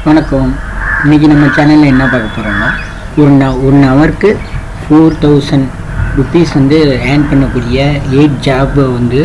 வணக்கம். இன்றைக்கி நம்ம சேனலில் என்ன பார்க்க போகிறோம்னா ஒரு ஹவருக்கு 4000 ருபீஸ் வந்து ஏர்ன் பண்ணக்கூடிய 8 ஜாப்பை வந்து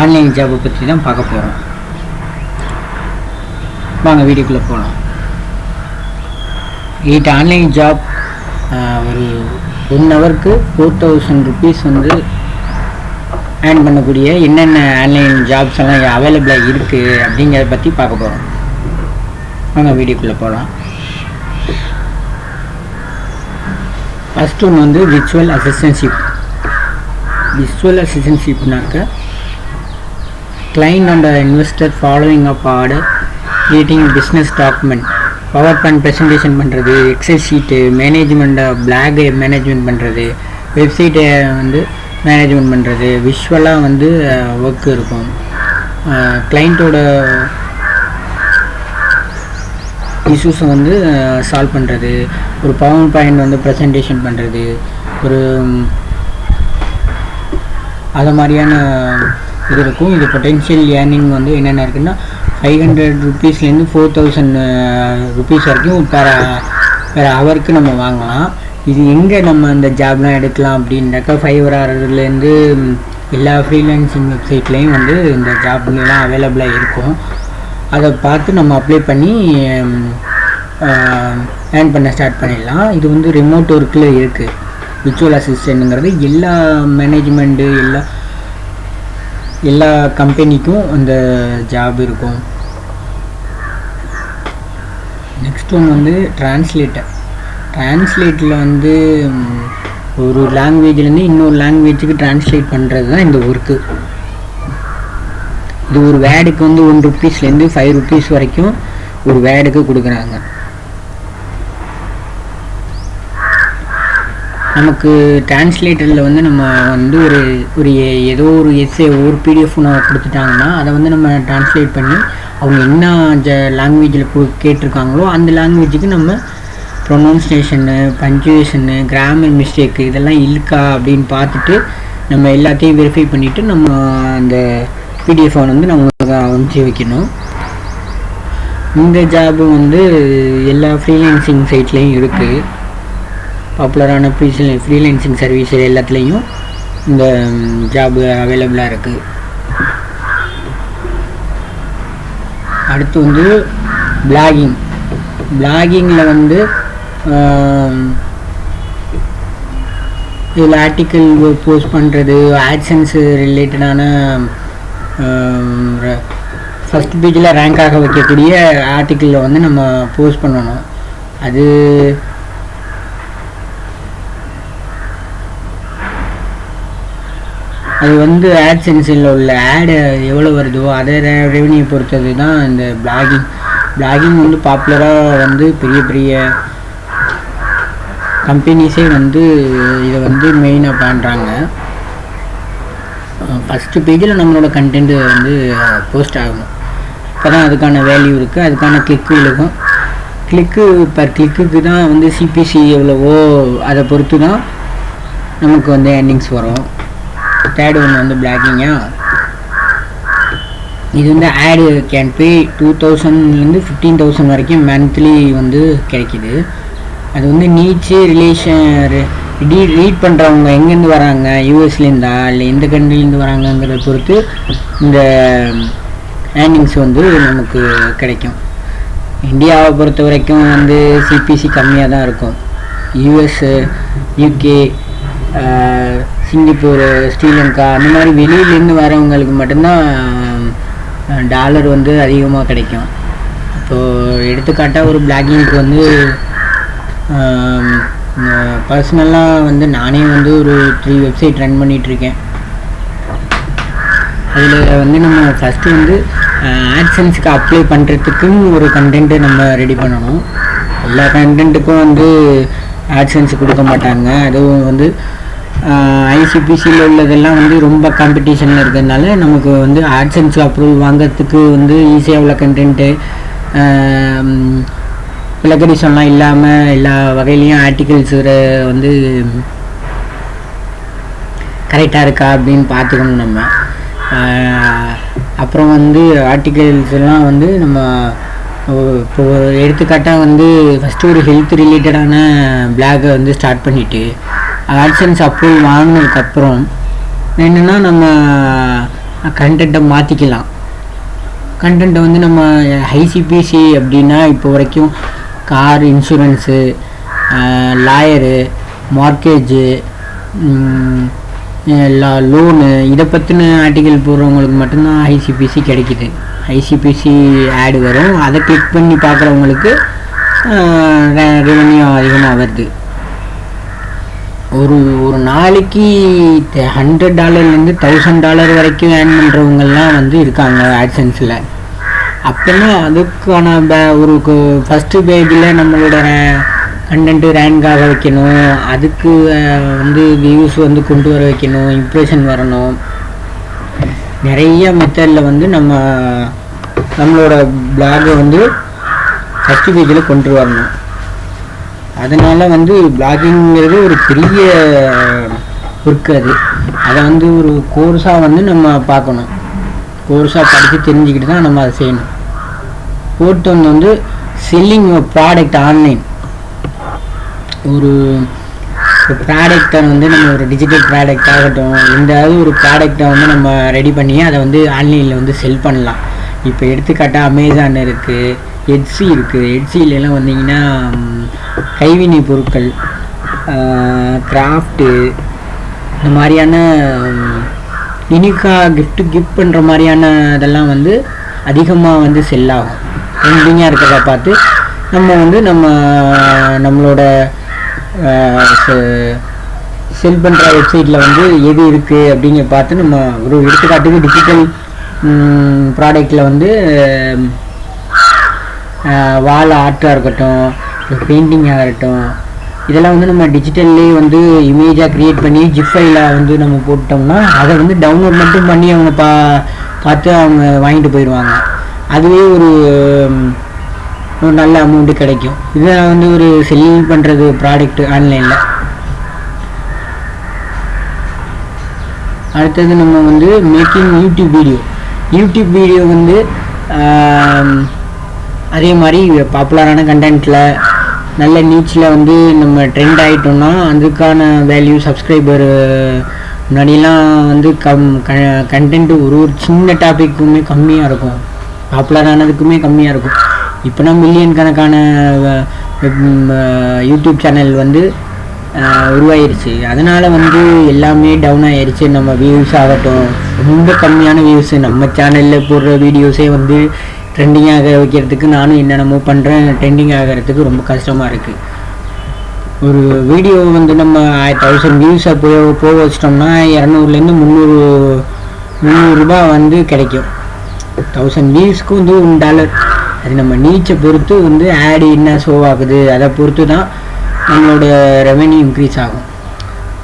ஆன்லைன் ஜாப்பை பற்றி தான் பார்க்க போகிறோம். வாங்க வீடியோக்குள்ளே போகலாம். 8 ஆன்லைன் ஜாப் ஒரு 1 ஹவருக்கு 4000 ருபீஸ் வந்து ஏர்ன் பண்ணக்கூடிய என்னென்ன ஆன்லைன் ஜாப்ஸ் எல்லாம் அவைலபிளாக இருக்குது அப்படிங்கிறத பற்றி பார்க்க போகிறோம். வாங்க வீடியோக்குள்ளே போகலாம். ஃபஸ்ட் ஒன்று வந்து விர்ச்சுவல் அசிஸ்டன்ஷிப்னாக்க client and investor following up order, creating business document, PowerPoint presentation பண்ணுறது, எக்ஸல் ஷீட்டு மேனேஜ்மெண்ட்டை பிளாக் மேனேஜ்மெண்ட் பண்ணுறது, வெப்சைட்டை வந்து மேனேஜ்மெண்ட் பண்ணுறது, விஷுவலாக வந்து ஒர்க் இருக்கும். கிளைண்ட்டோட இஷ்யூஸை வந்து சால்வ் பண்ணுறது, ஒரு பவர் பாயிண்ட் வந்து ப்ரெசன்டேஷன் பண்ணுறது, ஒரு அது மாதிரியான இது இருக்கும். இது பொட்டென்ஷியல் ஏர்னிங் வந்து என்னென்ன இருக்குன்னா 500 ருபீஸ்லேருந்து 4000 ருபீஸ் வரைக்கும் பெர் ஹவருக்கு நம்ம வாங்கலாம். இது எங்கே நம்ம இந்த ஜாப்லாம் எடுக்கலாம் அப்படின்னாக்கா ஃபைவர்லேருந்து எல்லா ஃப்ரீலான்சிங் வெப்சைட்லேயும் வந்து இந்த ஜாப்லாம் அவைலபிளாக இருக்கும். அதை பார்த்து நம்ம அப்ளை பண்ணி ஏர்ன் பண்ண ஸ்டார்ட் பண்ணிடலாம். இது வந்து ரிமோட் ஒர்க்கில் இருக்குது. விர்ச்சுவல் அசிஸ்டன்ட்ங்கிறது எல்லா மேனேஜ்மெண்ட்டு எல்லா கம்பெனிக்கும் அந்த ஜாப் இருக்கும். நெக்ஸ்ட் ஒன்று வந்து டிரான்ஸ்லேட்டில் வந்து ஒரு லாங்குவேஜ்லேருந்து இன்னொரு லாங்குவேஜுக்கு டிரான்ஸ்லேட் பண்ணுறது தான் இந்த ஒர்க்கு. இது ஒரு வேர்டுக்கு வந்து 1 ருபீஸ்லேருந்து 5 ருபீஸ் வரைக்கும் ஒரு வேர்டுக்கு கொடுக்குறாங்க. நமக்கு டிரான்ஸ்லேட்டரில் வந்து நம்ம வந்து ஒரு ஏதோ ஒரு எஸ்ஏ ஒரு பிடிஎஃப் கொடுத்துட்டாங்கன்னா அதை வந்து நம்ம டிரான்ஸ்லேட் பண்ணி அவங்க என்ன லாங்குவேஜில் கேட்டிருக்காங்களோ அந்த லாங்குவேஜுக்கு நம்ம ப்ரொனவுன்சியேஷனு, பஞ்சுவேஷனு, கிராமர் மிஸ்டேக்கு இதெல்லாம் இருக்கா அப்படின்னு பார்த்துட்டு நம்ம எல்லாத்தையும் வெரிஃபை பண்ணிவிட்டு நம்ம அந்த பிடிஎஃப் வந்து நம்மளுக்கு அனுப்பிச்சி வைக்கணும். இந்த ஜாபு வந்து எல்லா ஃப்ரீலான்சிங் சைட்லேயும் இருக்குது. பாப்புலரான ஃப்ரீலான்சிங் சர்வீஸ் எல்லாத்துலேயும் இந்த ஜாபு அவைலபிளாக இருக்குது. அடுத்து வந்து பிளாகிங்கில் வந்து இதில் ஆர்டிக்கிள் போஸ்ட் பண்ணுறது, ஆட்சன்ஸு ரிலேட்டடான ஃபஸ்ட் பேஜில் ரேங்காக வைக்கக்கூடிய ஆர்டிக்கிளில் வந்து நம்ம போஸ்ட் பண்ணணும். அது வந்து ஆட்சென்ஸில் உள்ள ஆடு எவ்வளோ வருதோ அதை ரெவன்யூ பொறுத்தது தான் இந்த பிளாகிங் வந்து பாப்புலராக வந்து பெரிய கம்பெனிஸே வந்து இதை வந்து மெயினாக பண்ணுறாங்க. ஃபஸ்ட்டு பேஜில் நம்மளோட கண்டென்ட்டு வந்து போஸ்ட் ஆகணும். அப்போ தான் அதுக்கான வேல்யூ இருக்குது, அதுக்கான கிளிக்கு இருக்கும். கிளிக்கு தான் வந்து சிபிசி எவ்வளவோ அதை பொறுத்து தான் நமக்கு வந்து ஏர்னிங்ஸ் வரும். தேர்ட் ஒன்று வந்து பிளாகிங்கா, இது வந்து ஆடு கேன் பே 2000லேருந்து 15,000 வரைக்கும் மந்த்லி வந்து கிடைக்கிது. அது வந்து நீச்சு ரிலேஷன் ரீட் பண்ணுறவங்க எங்கேருந்து வராங்க, யூஎஸ்லேருந்தா இல்லை எந்த கண்ட்ரிலேருந்து வராங்கங்கிறத பொறுத்து இந்த ஏர்னிங்ஸ் வந்து நமக்கு கிடைக்கும். இந்தியாவை பொறுத்த வரைக்கும் வந்து சிபிசி கம்மியாக தான் இருக்கும். யூஎஸ்ஸு, யூகே, சிங்கப்பூர், ஸ்ரீலங்கா அந்த மாதிரி வெளியிலேருந்து வரவங்களுக்கு மட்டும்தான் டாலர் வந்து அதிகமாக கிடைக்கும். இப்போது எடுத்துக்காட்டாக ஒரு பிளாகிங்க்கு வந்து பர்சனலாக வந்து நானே வந்து ஒரு 3 வெப்சைட் ரன் பண்ணிகிட்ருக்கேன். அதில் வந்து நம்ம ஃபஸ்ட்டு வந்து ஆட்சன்ஸுக்கு அப்ளை பண்ணுறதுக்குன்னு ஒரு கண்டென்ட்டு நம்ம ரெடி பண்ணணும். எல்லா கண்டென்ட்டுக்கும் வந்து ஆட்சன்ஸ் கொடுக்க மாட்டாங்க. அதுவும் வந்து ஐசிபிசியில் உள்ளதெல்லாம் வந்து ரொம்ப காம்படிஷனில் இருக்கிறதுனால நமக்கு வந்து ஆட்சன்ஸ் அப்ரூவல் வாங்கிறதுக்கு வந்து ஈஸியாக உள்ள கண்டென்ட்டு பிளகரிசம்லாம் இல்லாமல் எல்லா வகையிலையும் ஆர்டிகிள்ஸ் வந்து கரெக்டாக இருக்கா அப்படின்னு பார்த்துக்கணும் நம்ம. அப்புறம் வந்து ஆர்டிகல்ஸ் எல்லாம் வந்து நம்ம இப்போது எடுத்துக்காட்டாக வந்து ஃபஸ்ட்டு ஒரு ஹெல்த் ரிலேட்டடான பிளாகை வந்து ஸ்டார்ட் பண்ணிவிட்டு ஆட்சன்ஸ் அப்ரூவல் வாங்கினதுக்கப்புறம் என்னென்னா நம்ம கண்டென்ட்டை மாற்றிக்கலாம். கண்டென்ட்டை வந்து நம்ம ஐசிபிசி அப்படின்னா இப்போ வரைக்கும் கார் இன்சூரன்ஸு, லாயரு, மார்க்கேஜு, லோனு இதை பற்றின ஆர்டிக்கல் போடுறவங்களுக்கு மட்டும்தான் ஐசிபிசி கிடைக்கிது. ஐசிபிசி ஆடு வரும், அதை கிளிக் பண்ணி பார்க்குறவங்களுக்கு ரெவன்யூ அதிகமாக வருது. ஒரு நாளைக்கு $100 $1000 வரைக்கும் ஏர்ன் பண்ணுறவங்கெல்லாம் வந்து இருக்காங்க ஆட்சன்ஸில். அப்படின்னா அதுக்கான ஒரு ஃபஸ்ட்டு பேஜில் நம்மளோட கண்டென்ட்டு ரேங்காக வைக்கணும், அதுக்கு வந்து வியூஸ் வந்து கொண்டு வர வைக்கணும், இம்ப்ரெஷன் வரணும். நிறைய மெத்தடில் வந்து நம்மளோட பிளாகை வந்து ஃபஸ்ட்டு பேஜில் கொண்டு வரணும். அதனால் வந்து பிளாகிங்கிறது ஒரு பெரிய ஒர்க்கு. அதை வந்து ஒரு கோர்ஸாக வந்து நம்ம பார்க்கணும். கோர்ஸாக படித்து தெரிஞ்சுக்கிட்டு தான் நம்ம அதை செய்யணும். ஃபோர்த் வந்து செல்லிங் ப்ராடக்ட் ஆன்லைன். ஒரு ப்ராடக்டை வந்து நம்ம ஒரு டிஜிட்டல் ப்ராடக்ட் ஆகட்டும், எந்தாவது ஒரு ப்ராடக்டை வந்து நம்ம ரெடி பண்ணி அதை வந்து ஆன்லைனில் வந்து செல் பண்ணலாம். இப்போ எடுத்துக்காட்டால் அமேசான் இருக்குது, எட்ஸி இருக்குது. எட்ஸிலெலாம் வந்தீங்கன்னா கைவினை பொருட்கள், கிராஃப்ட்டு, இந்த மாதிரியான யூனிக்காக கிஃப்ட் பண்ணுற மாதிரியான இதெல்லாம் வந்து அதிகமாக வந்து செல் ஆகும். ட்ரெண்டிங்காக இருக்கிறத பார்த்து நம்ம வந்து நம்மளோட செல் பண்ணுற வெப்சைட்டில் வந்து எது இருக்குது அப்படிங்கிற பார்த்து நம்ம ஒரு எடுத்துக்காட்டுக்கு டிஜிட்டல் ப்ராடக்டில் வந்து வால் ஆர்ட்டாக இருக்கட்டும், பெயிண்டிங்காக இருக்கட்டும், இதெல்லாம் வந்து நம்ம டிஜிட்டல்லே வந்து இமேஜாக க்ரியேட் பண்ணி ஜிப் ஃபைலாக வந்து நம்ம போட்டோம்னா அதை வந்து டவுன்லோட் மட்டும் பண்ணி அவங்க பார்த்து அவங்க வாங்கிட்டு போயிடுவாங்க. அதுவே ஒரு நல்ல அமௌண்ட்டு கிடைக்கும். இதை வந்து ஒரு செல் பண்ணுறது ப்ராடக்ட் ஆன்லைனில். அடுத்தது நம்ம வந்து மேக்கிங் யூடியூப் வீடியோ வந்து அதே மாதிரி பாப்புலரான கண்டென்ட்டில் நல்ல நீச்சில் வந்து நம்ம ட்ரெண்ட் ஆகிட்டோம்னா அதுக்கான வேல்யூ சப்ஸ்கிரைபர் முன்னாடியெல்லாம் வந்து கண்டென்ட்டு ஒரு சின்ன டாப்பிக்குமே கம்மியாக இருக்கும், பாப்புலரானதுக்குமே கம்மியாக இருக்கும். இப்போனா மில்லியன் கணக்கான யூடியூப் சேனல் வந்து உருவாயிருச்சு. அதனால் வந்து எல்லாமே டவுன் ஆகிருச்சு. நம்ம வியூஸ் ஆகட்டும், ரொம்ப கம்மியான வியூஸு. நம்ம சேனலில் போடுற வீடியோஸே வந்து ட்ரெண்டிங்காக வைக்கிறதுக்கு நானும் என்னென்னமோ பண்ணுறேன், ட்ரெண்டிங் ஆகிறதுக்கு ரொம்ப கஷ்டமாக இருக்குது. ஒரு வீடியோ வந்து நம்ம 1000 வியூஸை போக வச்சிட்டோம்னா 200 300 ரூபாய் வந்து கிடைக்கும். 1000 வியூஸ்க்கு வந்து $1. அது நம்ம நீச்சை பொறுத்து வந்து ஆடு என்ன ஷோ ஆகுது அதை பொறுத்து தான் நம்மளோட ரெவென்யூ இன்க்ரீஸ் ஆகும்.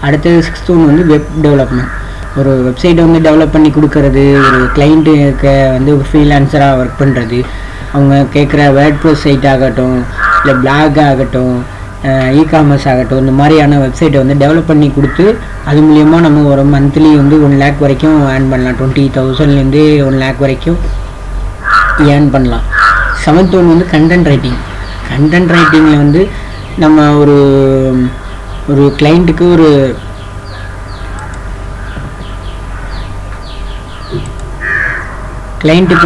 அடுத்தது 6th வந்து வெப் டெவலப்மெண்ட். ஒரு வெப்சைட்டை வந்து டெவலப் பண்ணி கொடுக்கறது, ஒரு கிளைண்ட்டுக்கு வந்து ஒரு ஃப்ரீலான்சராக ஒர்க் பண்ணுறது, அவங்க கேட்குற வேர்ட்ப்ரெஸ் சைட் ஆகட்டும், இல்லை பிளாக் ஆகட்டும், இ-காமர்ஸ் ஆகட்டும், இந்த மாதிரியான வெப்சைட்டை வந்து டெவலப் பண்ணி கொடுத்து அது மூலயமா நம்ம ஒரு மந்த்லி வந்து 1 lakh வரைக்கும் ஏர்ன் பண்ணலாம். 20,000 1 lakh வரைக்கும் ஏர்ன் பண்ணலாம். 7th வந்து கண்டென்ட் ரைட்டிங்கில் வந்து நம்ம ஒரு கிளைண்ட்டுக்கு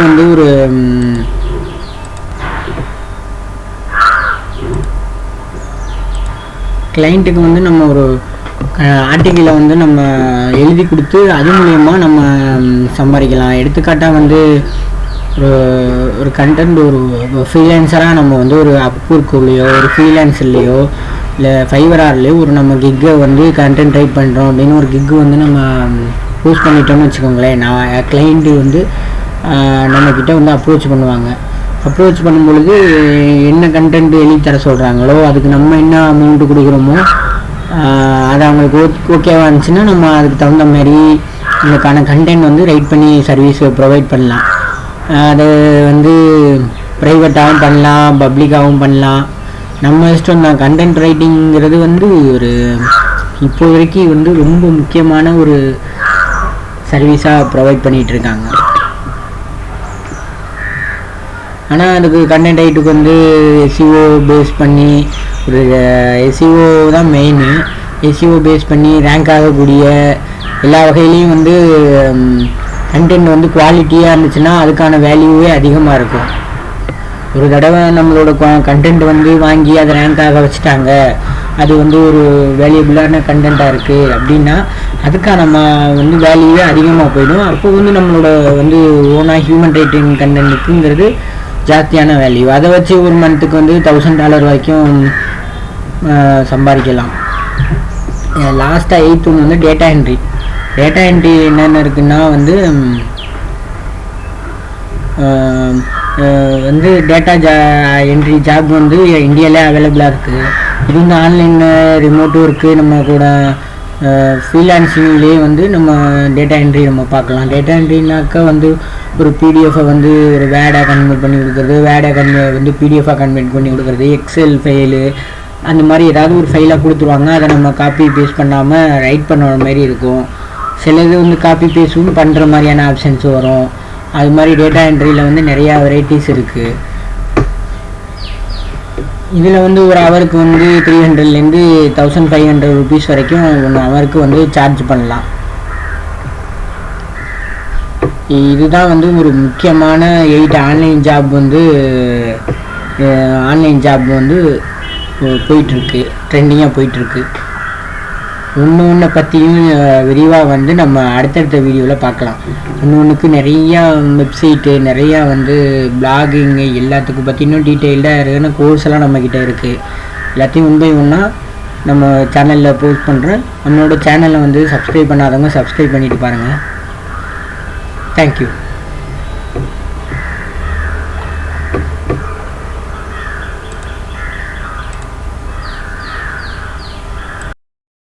வந்து ஒரு கிளைண்ட்டுக்கு வந்து நம்ம ஒரு ஆர்டிக்கிளை வந்து நம்ம எழுதி கொடுத்து அது மூலயமா நம்ம சம்பாதிக்கலாம். எடுத்துக்காட்டாக வந்து ஒரு கண்டென்ட் ஒரு ஃப்ரீலான்சராக நம்ம வந்து ஒரு அப்வொர்க்லையோ ஒரு ஃப்ரீலான்ஸ்லையோ இல்லை ஃபைவரார்லையோ ஒரு நம்ம கிக்கை வந்து கண்டென்ட் ரைட் பண்ணுறோம் அப்படின்னு ஒரு கிக்கு வந்து நம்ம போஸ்ட் பண்ணிட்டோம்னு வச்சுக்கோங்களேன். கிளைண்ட்டு வந்து நம்மக்கிட்ட வந்து அப்ரோச் பண்ணுவாங்க. அப்ரோச் பண்ணும்பொழுது என்ன கண்டென்ட் எழுதி தர சொல்கிறாங்களோ அதுக்கு நம்ம என்ன அமௌண்ட்டு கொடுக்குறோமோ அது அவங்களுக்கு ஓகேவாக இருந்துச்சுன்னா நம்ம அதுக்கு தகுந்த மாதிரி அதுக்கான கண்டென்ட் வந்து ரைட் பண்ணி சர்வீஸ் ப்ரொவைட் பண்ணலாம். அது வந்து ப்ரைவேட்டாகவும் பண்ணலாம், பப்ளிக்காகவும் பண்ணலாம், நம்ம இஷ்டம் தான். கண்டென்ட் ரைட்டிங்கிறது வந்து ஒரு இப்போ வரைக்கும் வந்து ரொம்ப முக்கியமான ஒரு சர்வீஸாக ப்ரொவைட் பண்ணிகிட்ருக்காங்க. ஆனால் அதுக்கு கண்டென்ட் ரைட்டுக்கு வந்து எஸ்இஓ பேஸ் பண்ணி ஒரு எஸ்இஓ தான் மெயின். எஸ்இஓ பேஸ் பண்ணி ரேங்க் ஆகக்கூடிய எல்லா வகையிலையும் வந்து கண்டென்ட் வந்து குவாலிட்டியாக இருந்துச்சுன்னா அதுக்கான வேல்யூவே அதிகமாக இருக்கும். ஒரு தடவை நம்மளோட கண்டென்ட் வந்து வாங்கி அதை ரேங்க் ஆக வச்சுட்டாங்க, அது வந்து ஒரு வேல்யூபிளான கண்டென்ட்டாக இருக்குது அப்படின்னா அதுக்கான வந்து வேல்யூவே அதிகமாக போயிடும். அப்போ வந்து நம்மளோட வந்து ஓனாக ஹியூமன் ரைட்டிங் கண்டென்ட்டுங்கிறது ஜாஸ்தியான வேல்யூ. அதை வச்சு ஒரு மந்த்துக்கு வந்து $1000 வரைக்கும் சம்பாதிக்கலாம். லாஸ்ட்டாக 8th ஒன்று வந்து டேட்டா என்ட்ரி. டேட்டா என்ட்ரி என்னென்ன இருக்குன்னா வந்து வந்து டேட்டா என்ட்ரி ஜாப் வந்து இந்தியாவிலே அவைலபிளாக இருக்குது. இது வந்து ஆன்லைனில் ரிமோட்டும் இருக்குது. நம்ம கூட ஃப்ரீலான்சிங்லேயே வந்து நம்ம டேட்டா என்ட்ரி நம்ம பார்க்கலாம். டேட்டா என்ட்ரினாக்கா வந்து ஒரு பிடிஎஃபை வந்து ஒரு வேடாக கன்வெர்ட் பண்ணி கொடுக்குறது, வேடாக வந்து பிடிஎஃபாக கன்வெர்ட் பண்ணி கொடுக்குறது, எக்ஸல் ஃபைலு அந்த மாதிரி ஏதாவது ஒரு ஃபைலாக கொடுத்துருவாங்க. அதை நம்ம காப்பி பேஸ்ட் பண்ணாமல் ரைட் பண்ணுற மாதிரி இருக்கும். சிலது வந்து காப்பி பேஸ்ட்டும் பண்ணுற மாதிரியான ஆப்ஷன்ஸும் வரும். அது மாதிரி டேட்டா என்ட்ரியில் வந்து நிறையா வெரைட்டிஸ் இருக்குது. இதில் வந்து ஒரு ஹவருக்கு வந்து 300லேருந்து 1500 ருபீஸ் வரைக்கும் 1 ஹவருக்கு வந்து சார்ஜ் பண்ணலாம். இதுதான் வந்து ஒரு முக்கியமான 8 ஆன்லைன் ஜாப் வந்து போயிட்டுருக்கு, ட்ரெண்டிங்காக போயிட்டுருக்கு. ஒன்று பற்றியும் விரிவாக வந்து நம்ம அடுத்தடுத்த வீடியோவில் பார்க்கலாம். ஒன்றுக்கு நிறையா வெப்சைட்டு, நிறையா வந்து பிளாகிங்கு எல்லாத்துக்கும் பற்றி இன்னும் டீட்டெயில்டாக இருக்குன்னு கோர்ஸ் எல்லாம் நம்மக்கிட்ட இருக்குது. எல்லாத்தையும் ஒன் பை ஒன்னாக நம்ம சேனலில் போஸ்ட் பண்ணுறேன். நம்மளோட சேனலை வந்து சப்ஸ்கிரைப் பண்ணாதவங்க சப்ஸ்கிரைப் பண்ணிவிட்டு பாருங்கள். தேங்க்யூ.